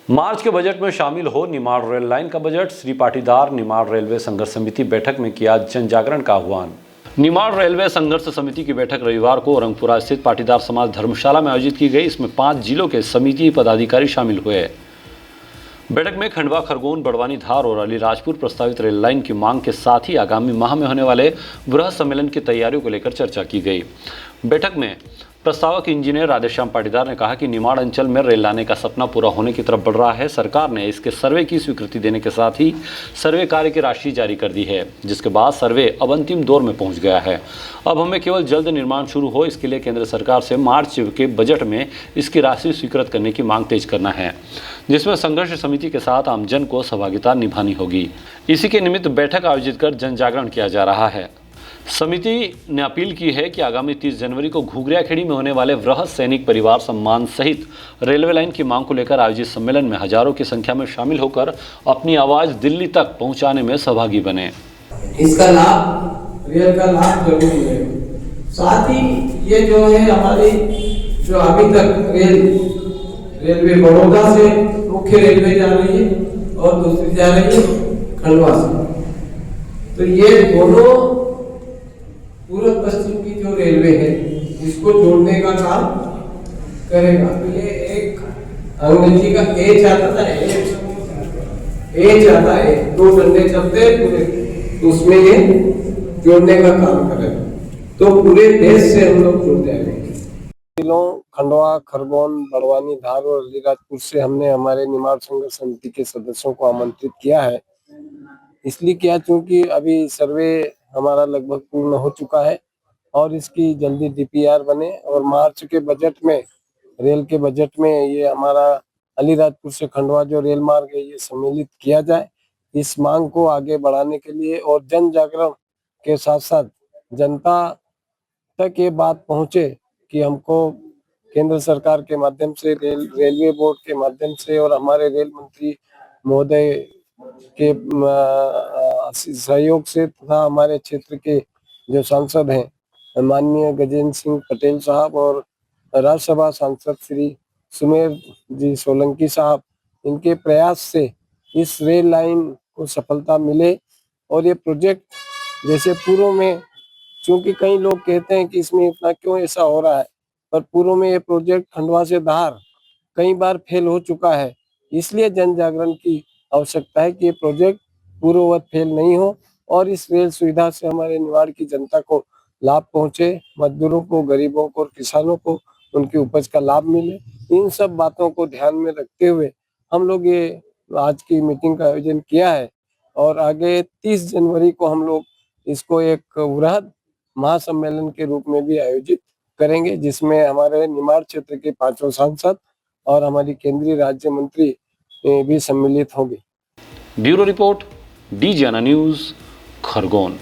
मार्च के बजट में शामिल हो निमाड़ रेल लाइन का बजट। श्री पाटीदार निमाड़ रेलवे संघर्ष समिति बैठक में किया जन जागरण का आह्वान। निमाड़ रेलवे संघर्ष समिति की बैठक रविवार को रंगपुरा स्थित पाटीदार समाज धर्मशाला में आयोजित की गई। इसमें 5 जिलों के समिति पदाधिकारी शामिल हुए। बैठक में खंडवा, खरगोन, बड़वानी, धार और अलीराजपुर प्रस्तावित रेल लाइन की मांग के साथ ही आगामी माह में होने वाले बृहद सम्मेलन की तैयारियों को लेकर चर्चा की गई। बैठक में प्रस्तावक इंजीनियर राधेश्याम पाटीदार ने कहा कि निमाड़ अंचल में रेल लाने का सपना पूरा होने की तरफ बढ़ रहा है। सरकार ने इसके सर्वे की स्वीकृति देने के साथ ही सर्वे कार्य की राशि जारी कर दी है, जिसके बाद सर्वे अब अंतिम दौर में पहुंच गया है। अब हमें केवल जल्द निर्माण शुरू हो, इसके लिए केंद्र सरकार से मार्च के बजट में इसकी राशि स्वीकृत करने की मांग तेज करना है, जिसमें संघर्ष समिति के साथ आमजन को सहभागिता निभानी होगी। इसी के निमित्त बैठक आयोजित कर जन जागरण किया जा रहा है। समिति ने अपील की है कि आगामी 30 जनवरी को घुघरियाखेड़ी में होने वाले वृहद सैनिक परिवार सम्मान सहित रेलवे लाइन की मांग को लेकर आयोजित सम्मेलन में हजारों की संख्या में शामिल होकर अपनी आवाज दिल्ली तक पहुंचाने में सहभागी बने। इसका लाभ, रेल का लाभ जरूर मिलेगा। साथ ही ये जो है हमारी जो अभी तक रेलवे बड़ौदा से मुख्य रेलवे जा रही है और दूसरी जा रही है खंडवा से, तो ये दोनों पूर्व पश्चिम की जो रेलवे है इसको जोड़ने का काम करेगा। तो ये एक अंग्रेजी का ए चाहता है, 2 डंडे चलते हैं पूरे, तो उसमें ये जोड़ने का काम करेगा, तो पूरे देश से हम लोग जुड़ जाएंगे। जिलों खंडवा, खरगोन, बड़वानी, धार और अलीराजपुर से हमने हमारे निमाड़ संघर्ष समिति के सदस्यों को आमंत्रित किया है। इसलिए किया क्योंकि अभी सर्वे हमारा लगभग पूर्ण हो चुका है और इसकी जल्दी डीपीआर बने और मार्च के बजट में, रेल के बजट में ये हमारा अलीराजपुर से खंडवा जो रेल मार्ग है ये सम्मिलित किया जाए। इस मांग को आगे बढ़ाने के लिए और जन जागरण के साथ साथ जनता तक ये बात पहुंचे कि हमको केंद्र सरकार के माध्यम से, रेलवे बोर्ड के माध्यम से और हमारे रेल मंत्री महोदय के सहयोग से तथा हमारे क्षेत्र के जो सांसद हैं माननीय गजेंद्र सिंह पटेल साहब और राज्यसभा सांसद श्री सुमेर जी सोलंकी साहब, इनके प्रयास से इस रेल लाइन को सफलता मिले और ये प्रोजेक्ट जैसे पूर्व में, क्योंकि कई लोग कहते हैं कि इसमें इतना क्यों ऐसा हो रहा है, पर पूर्व में ये प्रोजेक्ट खंडवा से धार कई बार फेल हो चुका है। इसलिए जन जागरण की आवश्यकता है कि ये प्रोजेक्ट पूर्ववत फेल नहीं हो और इस रेल सुविधा से हमारे निमाड़ की जनता को लाभ पहुंचे, मजदूरों को, गरीबों को और किसानों को उनकी उपज का लाभ मिले। इन सब बातों को ध्यान में रखते हुए हम लोग ये आज की मीटिंग का आयोजन किया है और आगे 30 जनवरी को हम लोग इसको एक वृहद महासम्मेलन के रूप में भी आयोजित करेंगे, जिसमें हमारे निमाड़ क्षेत्र के 5 सांसद और हमारी केंद्रीय राज्य मंत्री भी सम्मिलित होंगे। Bureau report, DGNA news, Khargone.